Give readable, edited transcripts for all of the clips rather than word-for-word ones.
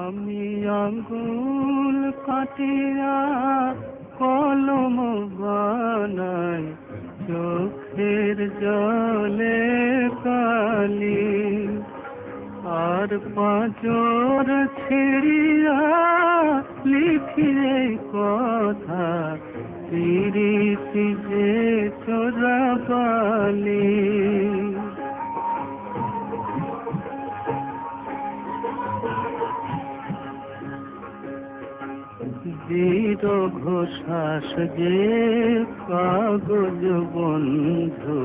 আমি আঙ্গুল কাটিয়া কলম বানাই, চোখের জলে কালি, আর পাঁজর ছিড়িয়া লিখি এই কথা, পিরিতি যে চোরাবালি। দীর্ঘ শ্বাস যে কাগজ বন্ধু,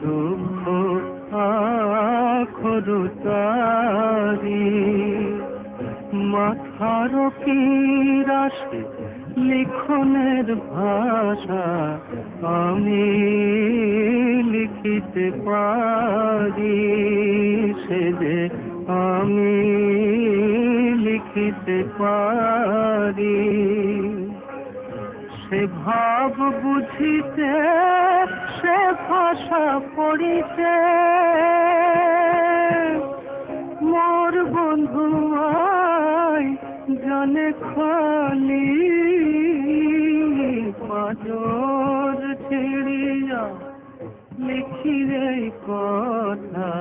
দুঃখ আখর তারি, মাথার কিরাশে লিখনের ভাষা, আমি লিখিতে পারি, সে যে আমি লিখিতে পারি। সে ভাব বুঝিতে, সে ভাষা পড়িতে, মোর বন্ধু আয় জানে খালি, পাঁজর ছিড়িয়া লিখি রে কথা,